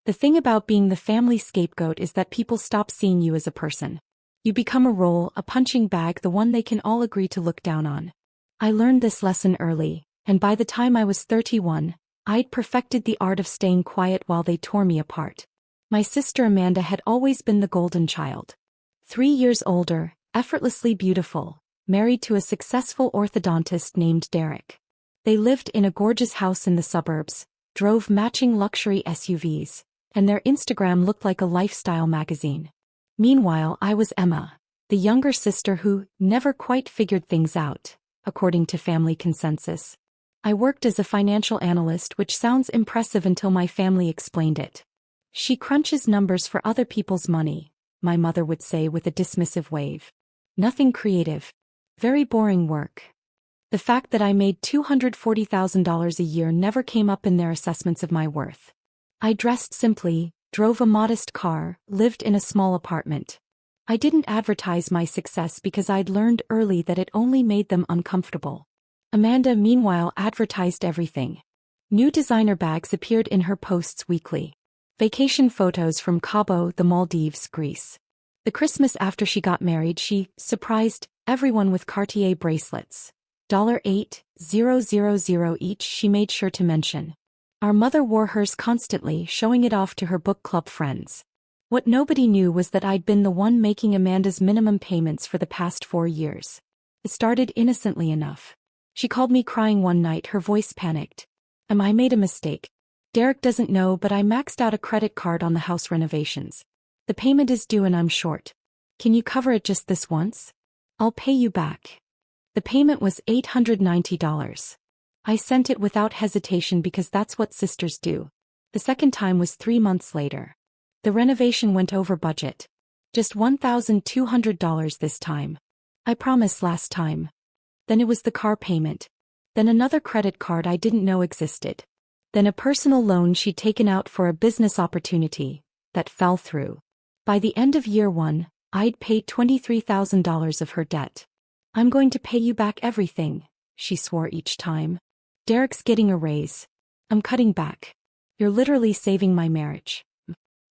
The thing about being the family scapegoat is that people stop seeing you as a person. You become a role, a punching bag, the one they can all agree to look down on. I learned this lesson early, and by the time I was 31, I'd perfected the art of staying quiet while they tore me apart. My sister Amanda had always been the golden child. 3 years older, effortlessly beautiful, married to a successful orthodontist named Derek. They lived in a gorgeous house in the suburbs, drove matching luxury SUVs, and their Instagram looked like a lifestyle magazine. Meanwhile, I was Emma, the younger sister who never quite figured things out, according to family consensus. I worked as a financial analyst, which sounds impressive until my family explained it. She crunches numbers for other people's money, my mother would say with a dismissive wave. Nothing creative. Very boring work. The fact that I made $240,000 a year never came up in their assessments of my worth. I dressed simply, drove a modest car, lived in a small apartment. I didn't advertise my success because I'd learned early that it only made them uncomfortable. Amanda, meanwhile, advertised everything. New designer bags appeared in her posts weekly. Vacation photos from Cabo, the Maldives, Greece. The Christmas after she got married, she surprised everyone with Cartier bracelets. $8,000 each, she made sure to mention. Our mother wore hers constantly, showing it off to her book club friends. What nobody knew was that I'd been the one making Amanda's minimum payments for the past 4 years. It started innocently enough. She called me crying one night, her voice panicked. I made a mistake. Derek doesn't know, but I maxed out a credit card on the house renovations. The payment is due and I'm short. Can you cover it just this once? I'll pay you back. The payment was $890. I sent it without hesitation because that's what sisters do. The second time was 3 months later. The renovation went over budget. Just $1,200 this time. I promised last time. Then it was the car payment. Then another credit card I didn't know existed. Then a personal loan she'd taken out for a business opportunity that fell through. By the end of year 1, I'd paid $23,000 of her debt. I'm going to pay you back everything, she swore each time. Derek's getting a raise. I'm cutting back. You're literally saving my marriage.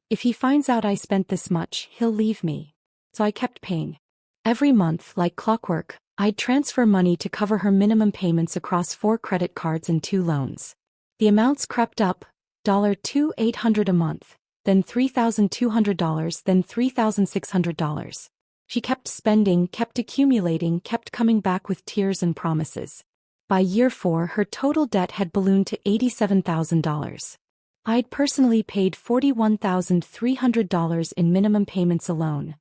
If he finds out I spent this much, he'll leave me. So I kept paying. Every month, like clockwork, I'd transfer money to cover her minimum payments across 4 credit cards and 2 loans. The amounts crept up, $2,800 a month, then $3,200, then $3,600. She kept spending, kept accumulating, kept coming back with tears and promises. By year 4, her total debt had ballooned to $87,000. I'd personally paid $41,300 in minimum payments alone.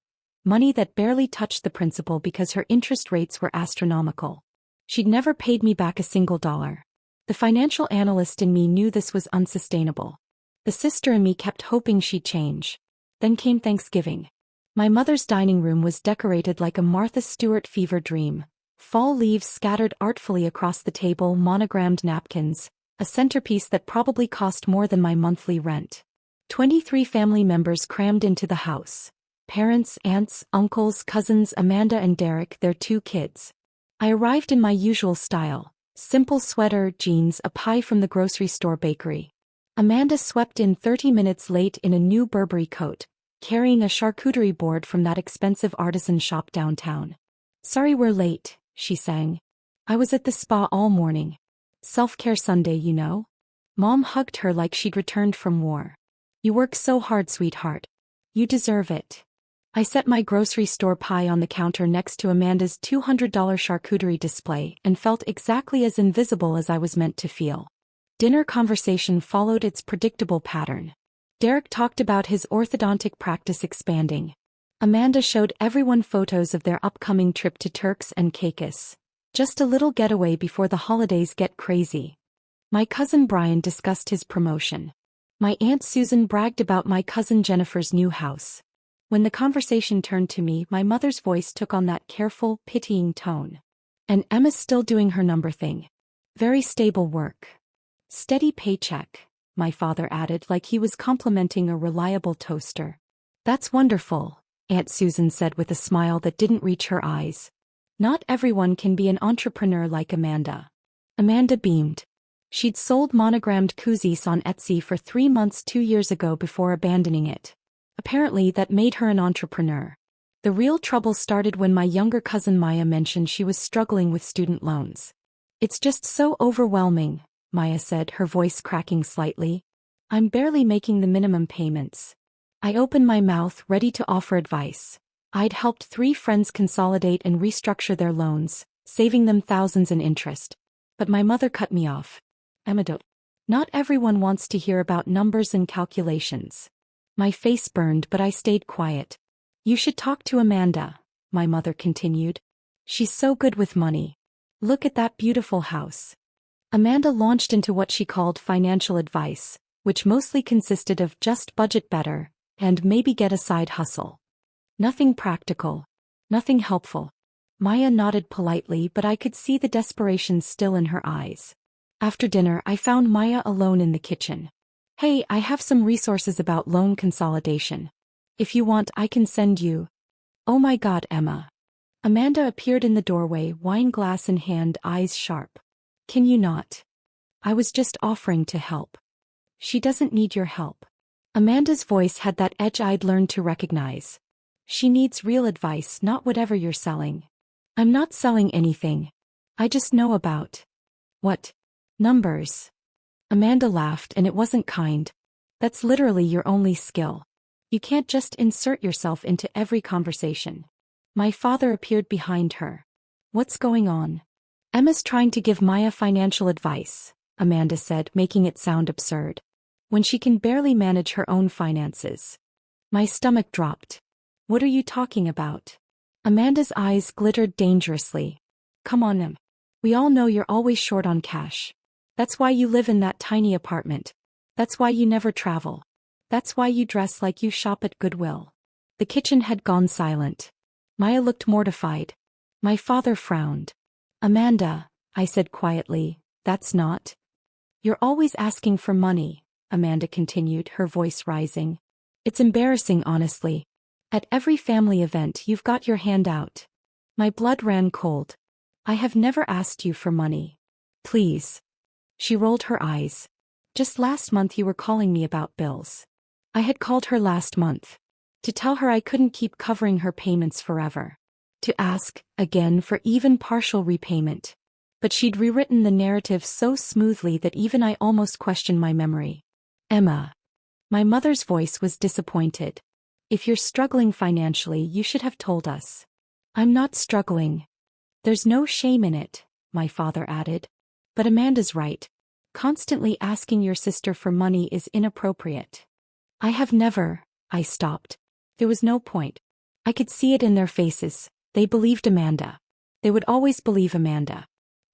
Money that barely touched the principal because her interest rates were astronomical. She'd never paid me back a single dollar. The financial analyst in me knew this was unsustainable. The sister in me kept hoping she'd change. Then came Thanksgiving. My mother's dining room was decorated like a Martha Stewart fever dream. Fall leaves scattered artfully across the table, monogrammed napkins, a centerpiece that probably cost more than my monthly rent. 23 family members crammed into the house. Parents, aunts, uncles, cousins, Amanda and Derek, their 2 kids. I arrived in my usual style. Simple sweater, jeans, a pie from the grocery store bakery. Amanda swept in 30 minutes late in a new Burberry coat, carrying a charcuterie board from that expensive artisan shop downtown. Sorry we're late, she sang. I was at the spa all morning. Self-care Sunday, you know. Mom hugged her like she'd returned from war. You work so hard, sweetheart. You deserve it. I set my grocery store pie on the counter next to Amanda's $200 charcuterie display and felt exactly as invisible as I was meant to feel. Dinner conversation followed its predictable pattern. Derek talked about his orthodontic practice expanding. Amanda showed everyone photos of their upcoming trip to Turks and Caicos. Just a little getaway before the holidays get crazy. My cousin Brian discussed his promotion. My Aunt Susan bragged about my cousin Jennifer's new house. When the conversation turned to me, my mother's voice took on that careful, pitying tone. And Emma's still doing her number thing. Very stable work. Steady paycheck, my father added like he was complimenting a reliable toaster. That's wonderful, Aunt Susan said with a smile that didn't reach her eyes. Not everyone can be an entrepreneur like Amanda. Amanda beamed. She'd sold monogrammed koozies on Etsy for 3 months 2 years ago before abandoning it. Apparently that made her an entrepreneur. The real trouble started when my younger cousin Maya mentioned she was struggling with student loans. It's just so overwhelming, Maya said, her voice cracking slightly. I'm barely making the minimum payments. I opened my mouth, ready to offer advice. I'd helped 3 friends consolidate and restructure their loans, saving them thousands in interest. But my mother cut me off. Emma, not everyone wants to hear about numbers and calculations. My face burned, but I stayed quiet. You should talk to Amanda, my mother continued. She's so good with money. Look at that beautiful house. Amanda launched into what she called financial advice, which mostly consisted of just budget better, and maybe get a side hustle. Nothing practical. Nothing helpful. Maya nodded politely, but I could see the desperation still in her eyes. After dinner, I found Maya alone in the kitchen. Hey, I have some resources about loan consolidation. If you want, I can send you. Oh my God, Emma. Amanda appeared in the doorway, wine glass in hand, eyes sharp. Can you not? I was just offering to help. She doesn't need your help. Amanda's voice had that edge I'd learned to recognize. She needs real advice, not whatever you're selling. I'm not selling anything. I just know about. What? Numbers. Amanda laughed, and it wasn't kind. That's literally your only skill. You can't just insert yourself into every conversation. My father appeared behind her. What's going on? Emma's trying to give Maya financial advice, Amanda said, making it sound absurd. When she can barely manage her own finances. My stomach dropped. What are you talking about? Amanda's eyes glittered dangerously. Come on, Em. We all know you're always short on cash. That's why you live in that tiny apartment. That's why you never travel. That's why you dress like you shop at Goodwill. The kitchen had gone silent. Maya looked mortified. My father frowned. Amanda, I said quietly, that's not. You're always asking for money, Amanda continued, her voice rising. It's embarrassing, honestly. At every family event you've got your hand out. My blood ran cold. I have never asked you for money. Please. She rolled her eyes. Just last month you were calling me about bills. I had called her last month. To tell her I couldn't keep covering her payments forever. To ask, again, for even partial repayment. But she'd rewritten the narrative so smoothly that even I almost questioned my memory. Emma. My mother's voice was disappointed. If you're struggling financially, you should have told us. I'm not struggling. There's no shame in it, my father added. But Amanda's right. Constantly asking your sister for money is inappropriate. I have never. I stopped. There was no point. I could see it in their faces. They believed Amanda. They would always believe Amanda.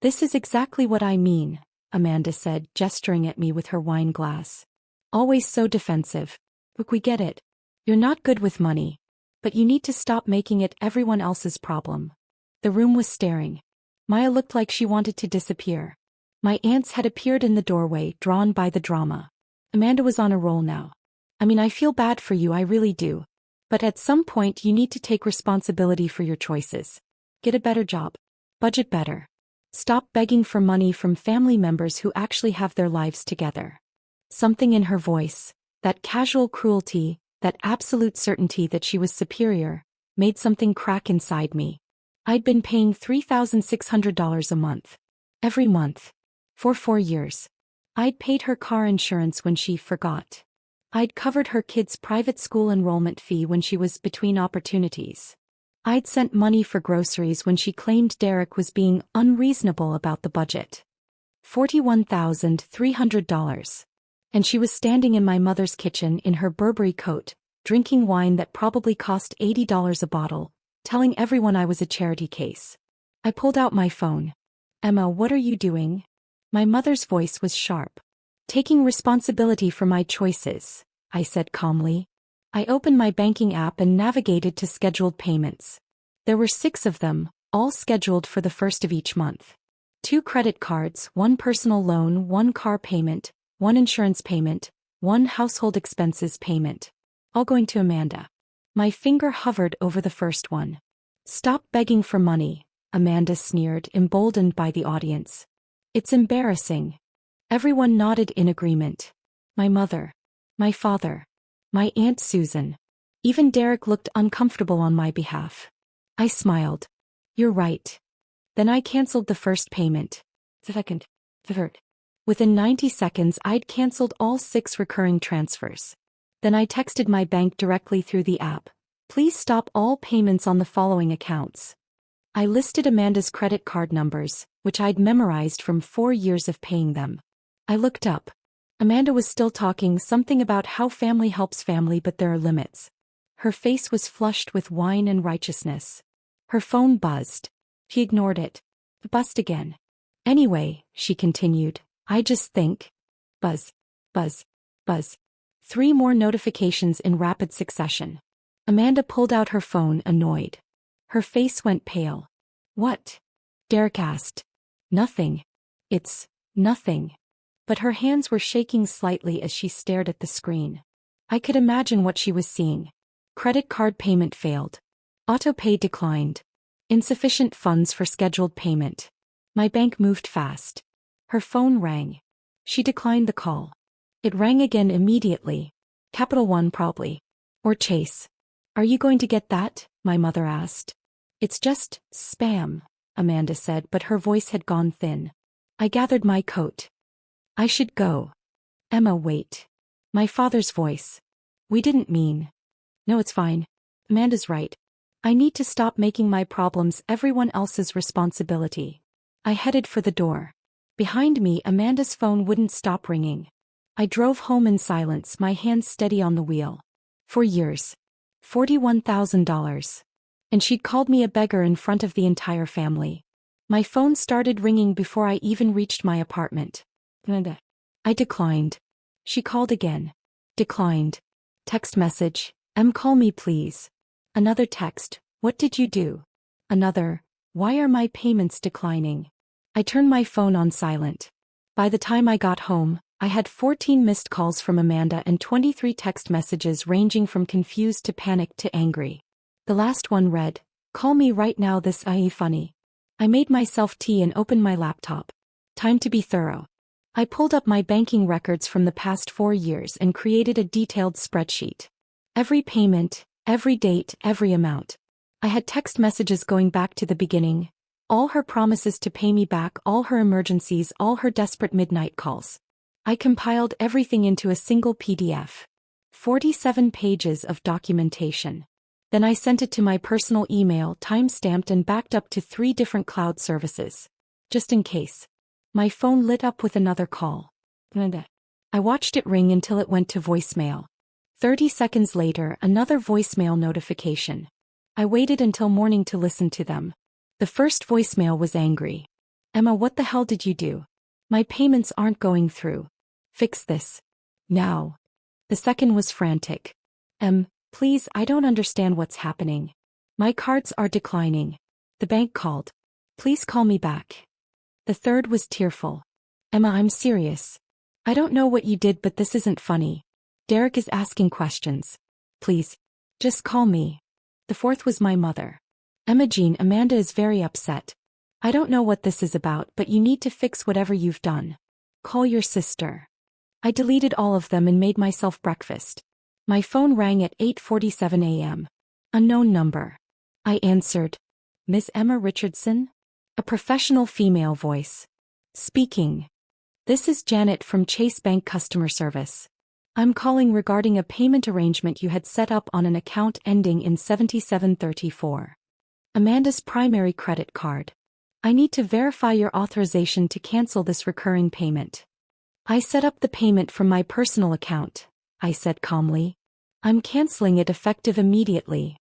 This is exactly what I mean, Amanda said, gesturing at me with her wine glass. Always so defensive. Look, we get it. You're not good with money. But you need to stop making it everyone else's problem. The room was staring. Maya looked like she wanted to disappear. My aunts had appeared in the doorway, drawn by the drama. Amanda was on a roll now. I feel bad for you, I really do. But at some point you need to take responsibility for your choices. Get a better job. Budget better. Stop begging for money from family members who actually have their lives together. Something in her voice, that casual cruelty, that absolute certainty that she was superior, made something crack inside me. I'd been paying $3,600 a month. Every month. For 4 years. I'd paid her car insurance when she forgot. I'd covered her kids' private school enrollment fee when she was between opportunities. I'd sent money for groceries when she claimed Derek was being unreasonable about the budget. $41,300. And she was standing in my mother's kitchen in her Burberry coat, drinking wine that probably cost $80 a bottle, telling everyone I was a charity case. I pulled out my phone. Emma, what are you doing? My mother's voice was sharp. Taking responsibility for my choices, I said calmly. I opened my banking app and navigated to scheduled payments. There were 6 of them, all scheduled for the first of each month. 2 credit cards, 1 personal loan, 1 car payment, 1 insurance payment, 1 household expenses payment. All going to Amanda. My finger hovered over the first one. Stop begging for money, Amanda sneered, emboldened by the audience. It's embarrassing. Everyone nodded in agreement. My mother. My father. My Aunt Susan. Even Derek looked uncomfortable on my behalf. I smiled. You're right. Then I canceled the first payment. Second. Third. Within 90 seconds I'd canceled all 6 recurring transfers. Then I texted my bank directly through the app. Please stop all payments on the following accounts. I listed Amanda's credit card numbers, which I'd memorized from 4 years of paying them. I looked up. Amanda was still talking something about how family helps family but there are limits. Her face was flushed with wine and righteousness. Her phone buzzed. She ignored it. Buzzed again. Anyway, she continued, I just think. Buzz. Buzz. Buzz. 3 more notifications in rapid succession. Amanda pulled out her phone, annoyed. Her face went pale. What? Derek asked. Nothing. It's nothing. But her hands were shaking slightly as she stared at the screen. I could imagine what she was seeing. Credit card payment failed. Auto-pay declined. Insufficient funds for scheduled payment. My bank moved fast. Her phone rang. She declined the call. It rang again immediately. Capital One probably. Or Chase. Are you going to get that? My mother asked. It's just spam, Amanda said, but her voice had gone thin. I gathered my coat. I should go. Emma, wait. My father's voice. We didn't mean. No, it's fine. Amanda's right. I need to stop making my problems everyone else's responsibility. I headed for the door. Behind me, Amanda's phone wouldn't stop ringing. I drove home in silence, my hands steady on the wheel. For years. $41,000. And she'd called me a beggar in front of the entire family. My phone started ringing before I even reached my apartment. I declined. She called again. Declined. Text message. Call me please. Another text. What did you do? Another. Why are my payments declining? I turned my phone on silent. By the time I got home, I had 14 missed calls from Amanda and 23 text messages ranging from confused to panicked to angry. The last one read, call me right now, this ain't funny. I made myself tea and opened my laptop. Time to be thorough. I pulled up my banking records from the past 4 years and created a detailed spreadsheet. Every payment, every date, every amount. I had text messages going back to the beginning. All her promises to pay me back, all her emergencies, all her desperate midnight calls. I compiled everything into a single PDF. 47 pages of documentation. Then I sent it to my personal email, time-stamped and backed up to 3 different cloud services. Just in case. My phone lit up with another call. I watched it ring until it went to voicemail. 30 seconds later, another voicemail notification. I waited until morning to listen to them. The first voicemail was angry. Emma, what the hell did you do? My payments aren't going through. Fix this. Now. The second was frantic. Please, I don't understand what's happening. My cards are declining. The bank called. Please call me back. The third was tearful. Emma, I'm serious. I don't know what you did, but this isn't funny. Derek is asking questions. Please. Just call me. The fourth was my mother. Emma Jean, Amanda is very upset. I don't know what this is about, but you need to fix whatever you've done. Call your sister. I deleted all of them and made myself breakfast. My phone rang at 8:47 a.m. Unknown number. I answered. Miss Emma Richardson? A professional female voice. Speaking. This is Janet from Chase Bank Customer Service. I'm calling regarding a payment arrangement you had set up on an account ending in 7734. Amanda's primary credit card. I need to verify your authorization to cancel this recurring payment. I set up the payment from my personal account, I said calmly. I'm canceling it effective immediately.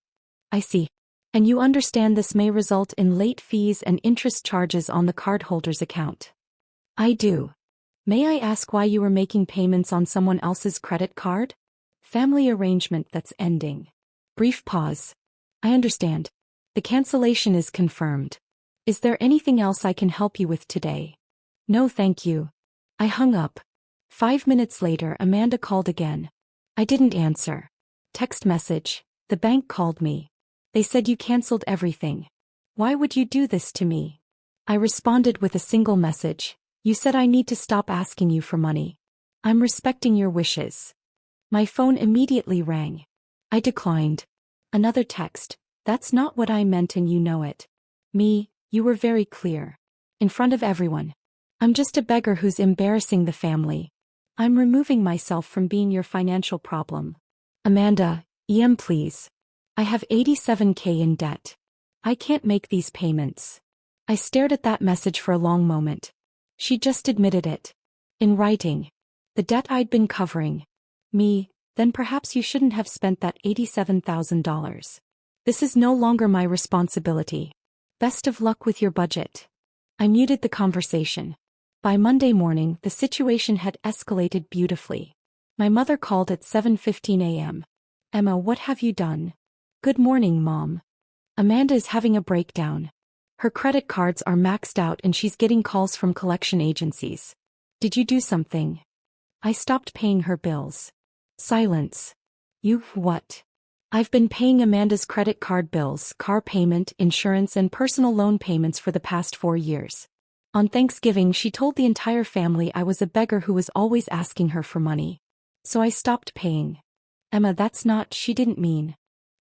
I see. And you understand this may result in late fees and interest charges on the cardholder's account. I do. May I ask why you were making payments on someone else's credit card? Family arrangement that's ending. Brief pause. I understand. The cancellation is confirmed. Is there anything else I can help you with today? No, thank you. I hung up. 5 minutes later, Amanda called again. I didn't answer. Text message. The bank called me. They said you canceled everything. Why would you do this to me? I responded with a single message. You said I need to stop asking you for money. I'm respecting your wishes. My phone immediately rang. I declined. Another text. That's not what I meant and you know it. Me, you were very clear. In front of everyone. I'm just a beggar who's embarrassing the family. I'm removing myself from being your financial problem. Amanda, please. I have $87K in debt. I can't make these payments. I stared at that message for a long moment. She just admitted it. In writing. The debt I'd been covering. Me, then perhaps you shouldn't have spent that $87,000. This is no longer my responsibility. Best of luck with your budget. I muted the conversation. By Monday morning, the situation had escalated beautifully. My mother called at 7:15 a.m. Emma, what have you done? Good morning, Mom. Amanda is having a breakdown. Her credit cards are maxed out and she's getting calls from collection agencies. Did you do something? I stopped paying her bills. Silence. You, what? I've been paying Amanda's credit card bills, car payment, insurance and personal loan payments for the past 4 years. On Thanksgiving she told the entire family I was a beggar who was always asking her for money. So I stopped paying. Emma, that's not, she didn't mean.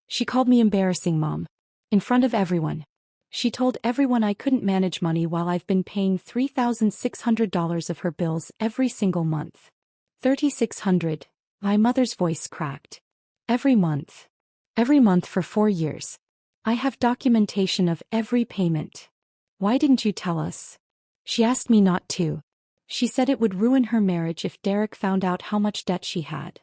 She called me embarrassing, Mom. In front of everyone. She told everyone I couldn't manage money while I've been paying $3,600 of her bills every single month. $3,600. My mother's voice cracked. Every month. Every month for 4 years. I have documentation of every payment. Why didn't you tell us? She asked me not to. She said it would ruin her marriage if Derek found out how much debt she had.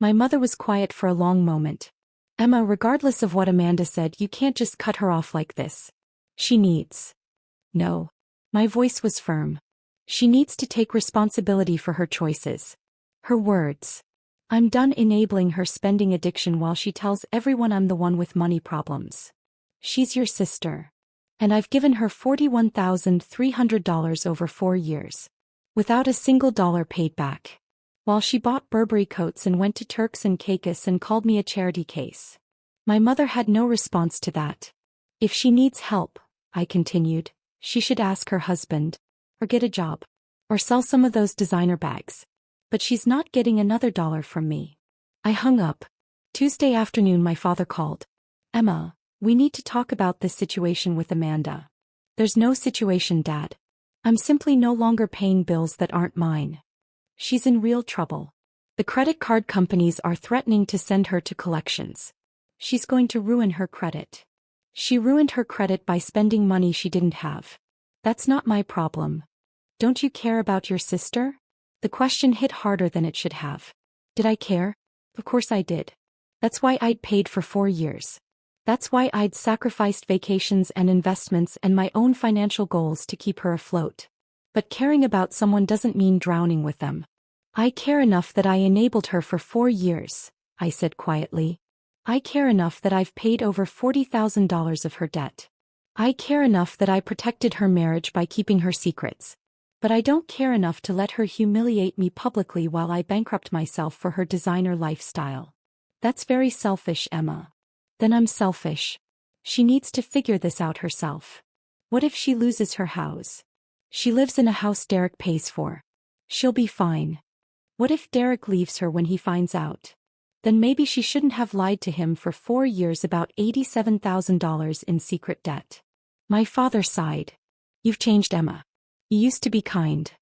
My mother was quiet for a long moment. Emma, regardless of what Amanda said, you can't just cut her off like this. She needs. No. My voice was firm. She needs to take responsibility for her choices. Her words. I'm done enabling her spending addiction while she tells everyone I'm the one with money problems. She's your sister. And I've given her $41,300 over 4 years. Without a single dollar paid back. While she bought Burberry coats and went to Turks and Caicos and called me a charity case. My mother had no response to that. If she needs help, I continued, she should ask her husband. Or get a job. Or sell some of those designer bags. But she's not getting another dollar from me. I hung up. Tuesday afternoon my father called. Emma, we need to talk about this situation with Amanda. There's no situation, Dad. I'm simply no longer paying bills that aren't mine. She's in real trouble. The credit card companies are threatening to send her to collections. She's going to ruin her credit. She ruined her credit by spending money she didn't have. That's not my problem. Don't you care about your sister? The question hit harder than it should have. Did I care? Of course I did. That's why I'd paid for 4 years. That's why I'd sacrificed vacations and investments and my own financial goals to keep her afloat. But caring about someone doesn't mean drowning with them. I care enough that I enabled her for 4 years, I said quietly. I care enough that I've paid over $40,000 of her debt. I care enough that I protected her marriage by keeping her secrets. But I don't care enough to let her humiliate me publicly while I bankrupt myself for her designer lifestyle. That's very selfish, Emma. Then I'm selfish. She needs to figure this out herself. What if she loses her house? She lives in a house Derek pays for. She'll be fine. What if Derek leaves her when he finds out? Then maybe she shouldn't have lied to him for 4 years about $87,000 in secret debt. My father sighed. You've changed, Emma. You used to be kind.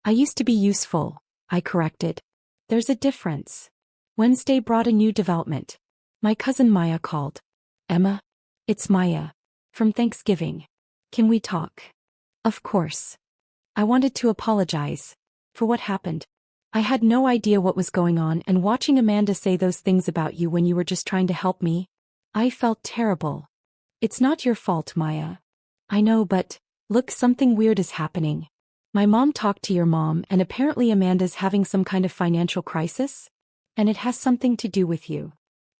I used to be useful, I corrected. There's a difference. Wednesday brought a new development. My cousin Maya called. Emma? It's Maya. From Thanksgiving. Can we talk? Of course. I wanted to apologize. For what happened. I had no idea what was going on, and watching Amanda say those things about you when you were just trying to help me. I felt terrible. It's not your fault, Maya. I know, but, look, something weird is happening. My mom talked to your mom and apparently Amanda's having some kind of financial crisis? And it has something to do with you.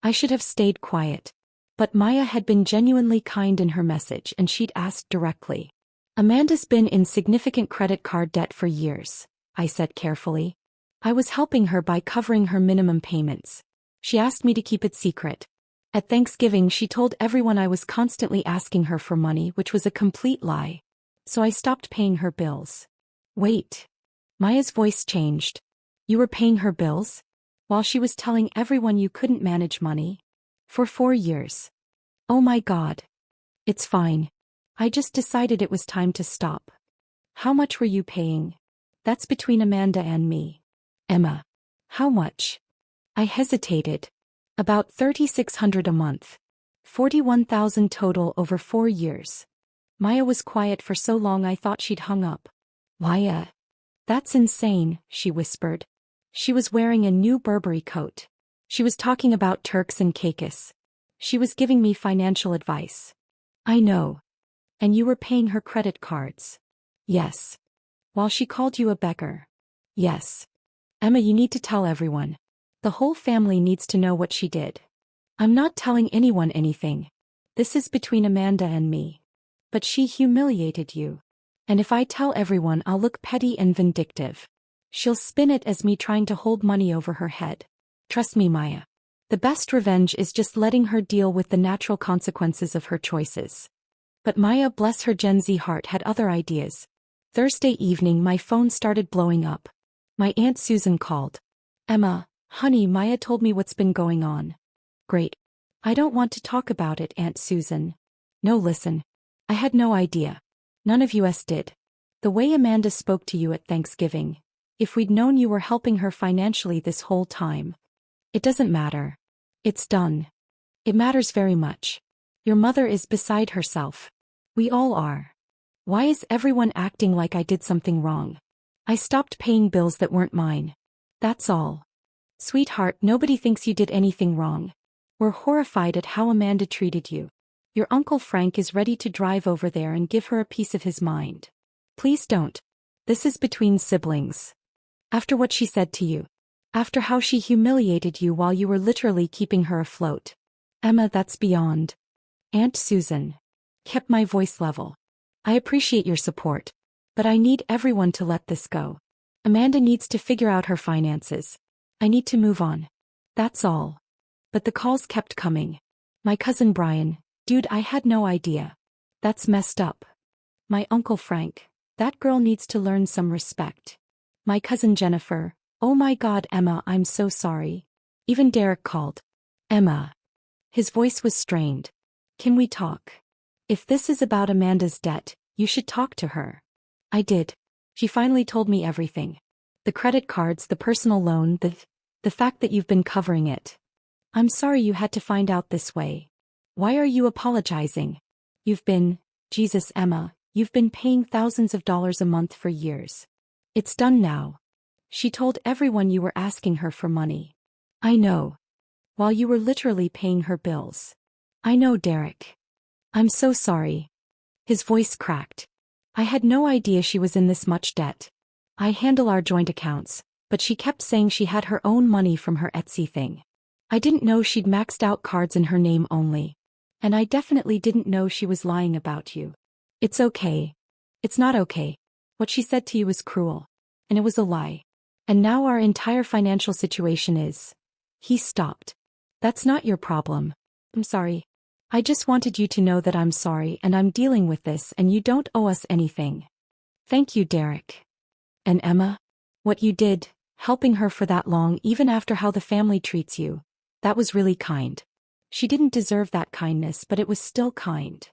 I should have stayed quiet. But Maya had been genuinely kind in her message and she'd asked directly. Amanda's been in significant credit card debt for years, I said carefully. I was helping her by covering her minimum payments. She asked me to keep it secret. At Thanksgiving she told everyone I was constantly asking her for money, which was a complete lie. So I stopped paying her bills. Wait. Maya's voice changed. You were paying her bills? While she was telling everyone you couldn't manage money? For 4 years. Oh my God. It's fine. I just decided it was time to stop. How much were you paying? That's between Amanda and me. Emma. How much? I hesitated. About $3,600 a month. $41,000 total over 4 years. Maya was quiet for so long I thought she'd hung up. Maya. That's insane, she whispered. She was wearing a new Burberry coat. She was talking about Turks and Caicos. She was giving me financial advice. I know. And you were paying her credit cards. Yes. While she called you a beggar. Yes. Emma, you need to tell everyone. The whole family needs to know what she did. I'm not telling anyone anything. This is between Amanda and me. But she humiliated you. And if I tell everyone, I'll look petty and vindictive. She'll spin it as me trying to hold money over her head. Trust me, Maya. The best revenge is just letting her deal with the natural consequences of her choices. But Maya, bless her Gen Z heart, had other ideas. Thursday evening my phone started blowing up. My Aunt Susan called. Emma, honey, Maya told me what's been going on. Great. I don't want to talk about it, Aunt Susan. No, listen. I had no idea. None of us did. The way Amanda spoke to you at Thanksgiving. If we'd known you were helping her financially this whole time. It doesn't matter. It's done. It matters very much. Your mother is beside herself. We all are. Why is everyone acting like I did something wrong? I stopped paying bills that weren't mine. That's all. Sweetheart, nobody thinks you did anything wrong. We're horrified at how Amanda treated you. Your Uncle Frank is ready to drive over there and give her a piece of his mind. Please don't. This is between siblings. After what she said to you. After how she humiliated you while you were literally keeping her afloat. Emma, that's beyond. Aunt Susan. Kept my voice level. I appreciate your support. But I need everyone to let this go. Amanda needs to figure out her finances. I need to move on. That's all. But the calls kept coming. My cousin Brian. Dude, I had no idea. That's messed up. My Uncle Frank. That girl needs to learn some respect. My cousin Jennifer. Oh my God, Emma, I'm so sorry. Even Derek called. Emma. His voice was strained. Can we talk? If this is about Amanda's debt, you should talk to her. I did. She finally told me everything. The credit cards, the personal loan, the fact that you've been covering it. I'm sorry you had to find out this way. Why are you apologizing? Jesus, Emma, you've been paying thousands of dollars a month for years. It's done now. She told everyone you were asking her for money. I know. While you were literally paying her bills. I know, Derek. I'm so sorry. His voice cracked. I had no idea she was in this much debt. I handle our joint accounts, but she kept saying she had her own money from her Etsy thing. I didn't know she'd maxed out cards in her name only. And I definitely didn't know she was lying about you. It's okay. It's not okay. What she said to you was cruel. And it was a lie. And now our entire financial situation is. He stopped. That's not your problem. I'm sorry. I just wanted you to know that I'm sorry and I'm dealing with this and you don't owe us anything. Thank you, Derek. And Emma? What you did, helping her for that long even after how the family treats you. That was really kind. She didn't deserve that kindness, but it was still kind.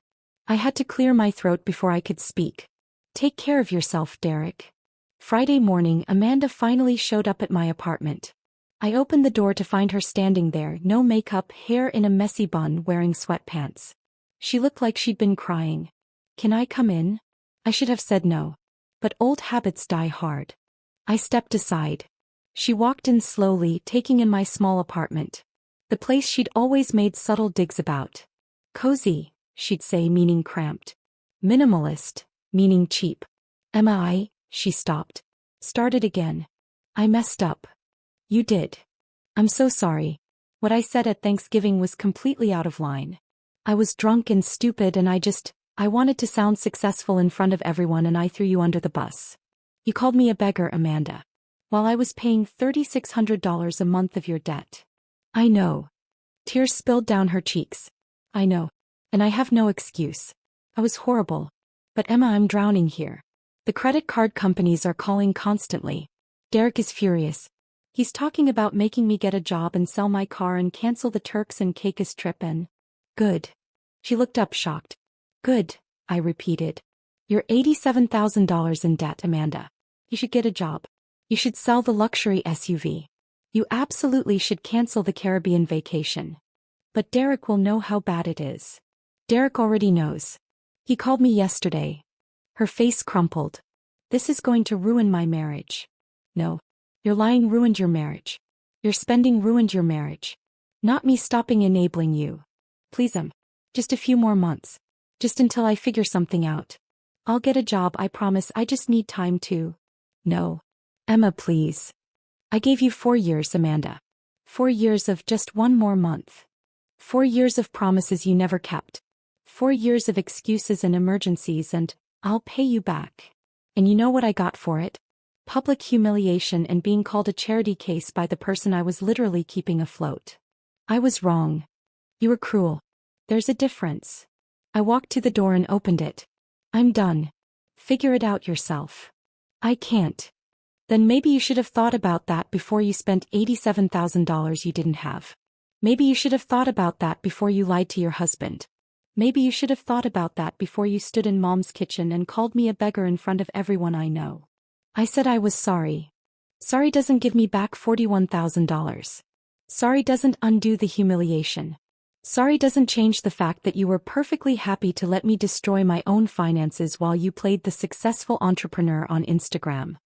I had to clear my throat before I could speak. Take care of yourself, Derek. Friday morning, Amanda finally showed up at my apartment. I opened the door to find her standing there, no makeup, hair in a messy bun, wearing sweatpants. She looked like she'd been crying. Can I come in? I should have said no. But old habits die hard. I stepped aside. She walked in slowly, taking in my small apartment. The place she'd always made subtle digs about. Cozy, she'd say, meaning cramped. Minimalist, meaning cheap. She stopped. Started again. I messed up. You did. I'm so sorry. What I said at Thanksgiving was completely out of line. I was drunk and stupid and I wanted to sound successful in front of everyone and I threw you under the bus. You called me a beggar, Amanda. While I was paying $3,600 a month of your debt. I know. Tears spilled down her cheeks. I know. And I have no excuse. I was horrible. But Emma, I'm drowning here. The credit card companies are calling constantly. Derek is furious. He's talking about making me get a job and sell my car and cancel the Turks and Caicos trip and... Good. She looked up shocked. Good, I repeated. You're $87,000 in debt, Amanda. You should get a job. You should sell the luxury SUV. You absolutely should cancel the Caribbean vacation. But Derek will know how bad it is. Derek already knows. He called me yesterday. Her face crumpled. This is going to ruin my marriage. No. Your lying ruined your marriage. Your spending ruined your marriage. Not me stopping enabling you. Please, just a few more months. Just until I figure something out. I'll get a job, I promise. I just need time to... No. Emma, please. I gave you 4 years, Amanda. 4 years of just one more month. 4 years of promises you never kept. 4 years of excuses and emergencies, and I'll pay you back. And you know what I got for it? Public humiliation and being called a charity case by the person I was literally keeping afloat. I was wrong. You were cruel. There's a difference. I walked to the door and opened it. I'm done. Figure it out yourself. I can't. Then maybe you should have thought about that before you spent $87,000 you didn't have. Maybe you should have thought about that before you lied to your husband. Maybe you should have thought about that before you stood in Mom's kitchen and called me a beggar in front of everyone I know. I said I was sorry. Sorry doesn't give me back $41,000. Sorry doesn't undo the humiliation. Sorry doesn't change the fact that you were perfectly happy to let me destroy my own finances while you played the successful entrepreneur on Instagram.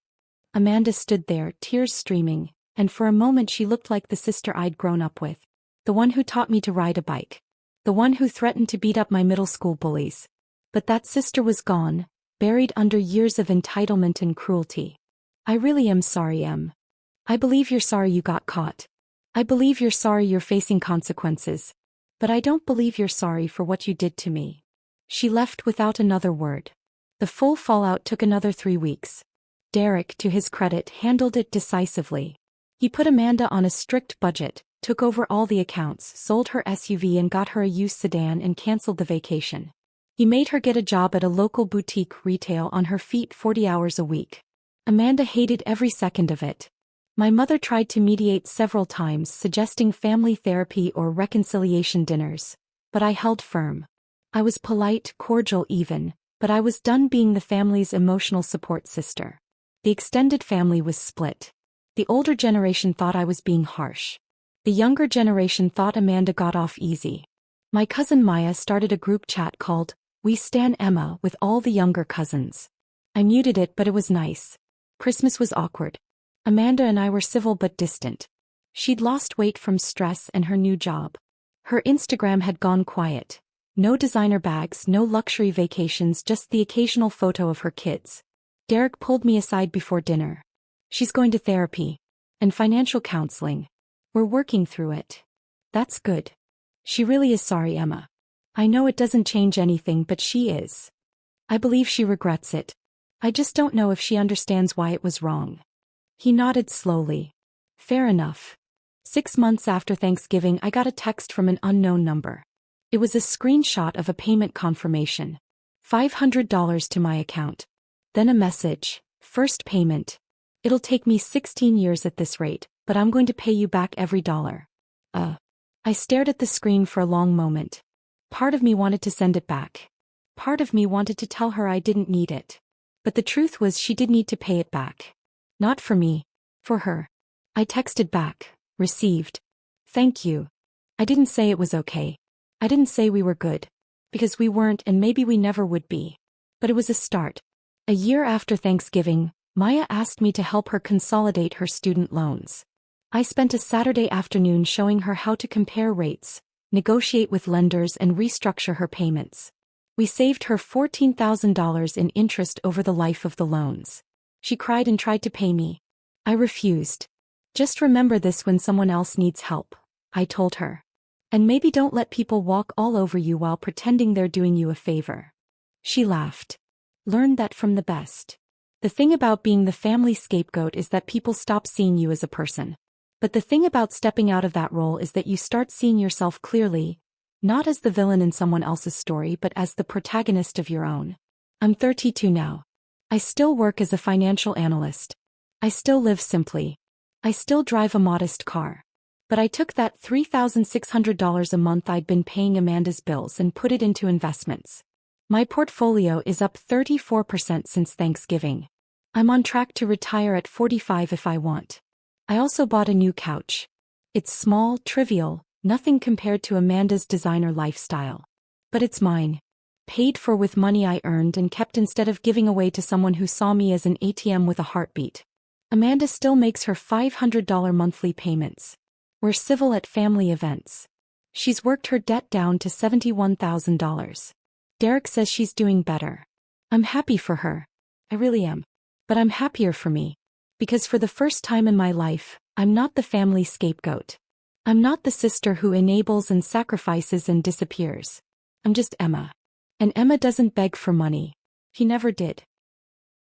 Amanda stood there, tears streaming, and for a moment she looked like the sister I'd grown up with. The one who taught me to ride a bike. The one who threatened to beat up my middle school bullies. But that sister was gone, buried under years of entitlement and cruelty. I really am sorry, Em. I believe you're sorry you got caught. I believe you're sorry you're facing consequences. But I don't believe you're sorry for what you did to me. She left without another word. The full fallout took another 3 weeks. Derek, to his credit, handled it decisively. He put Amanda on a strict budget, took over all the accounts, sold her SUV and got her a used sedan and canceled the vacation. He made her get a job at a local boutique retail on her feet 40 hours a week. Amanda hated every second of it. My mother tried to mediate several times, suggesting family therapy or reconciliation dinners, but I held firm. I was polite, cordial even, but I was done being the family's emotional support sister. The extended family was split. The older generation thought I was being harsh. The younger generation thought Amanda got off easy. My cousin Maya started a group chat called We Stan Emma with all the younger cousins. I muted it, but it was nice. Christmas was awkward. Amanda and I were civil but distant. She'd lost weight from stress and her new job. Her Instagram had gone quiet. No designer bags, no luxury vacations, just the occasional photo of her kids. Derek pulled me aside before dinner. She's going to therapy. And financial counseling. We're working through it. That's good. She really is sorry, Emma. I know it doesn't change anything, but she is. I believe she regrets it. I just don't know if she understands why it was wrong. He nodded slowly. Fair enough. 6 months after Thanksgiving, I got a text from an unknown number. It was a screenshot of a payment confirmation. $500 to my account. Then a message. First payment. It'll take me 16 years at this rate, but I'm going to pay you back every dollar. I stared at the screen for a long moment. Part of me wanted to send it back. Part of me wanted to tell her I didn't need it. But the truth was she did need to pay it back. Not for me. For her. I texted back. Received. Thank you. I didn't say it was okay. I didn't say we were good. Because we weren't and maybe we never would be. But it was a start. A year after Thanksgiving, Maya asked me to help her consolidate her student loans. I spent a Saturday afternoon showing her how to compare rates, negotiate with lenders and restructure her payments. We saved her $14,000 in interest over the life of the loans. She cried and tried to pay me. I refused. Just remember this when someone else needs help, I told her. And maybe don't let people walk all over you while pretending they're doing you a favor. She laughed. Learn that from the best. The thing about being the family scapegoat is that people stop seeing you as a person. But the thing about stepping out of that role is that you start seeing yourself clearly, not as the villain in someone else's story but as the protagonist of your own. I'm 32 now. I still work as a financial analyst. I still live simply. I still drive a modest car. But I took that $3,600 a month I'd been paying Amanda's bills and put it into investments. My portfolio is up 34% since Thanksgiving. I'm on track to retire at 45 if I want. I also bought a new couch. It's small, trivial, nothing compared to Amanda's designer lifestyle. But it's mine. Paid for with money I earned and kept instead of giving away to someone who saw me as an ATM with a heartbeat. Amanda still makes her $500 monthly payments. We're civil at family events. She's worked her debt down to $71,000. Derek says she's doing better. I'm happy for her. I really am. But I'm happier for me. Because for the first time in my life, I'm not the family scapegoat. I'm not the sister who enables and sacrifices and disappears. I'm just Emma. And Emma doesn't beg for money. He never did.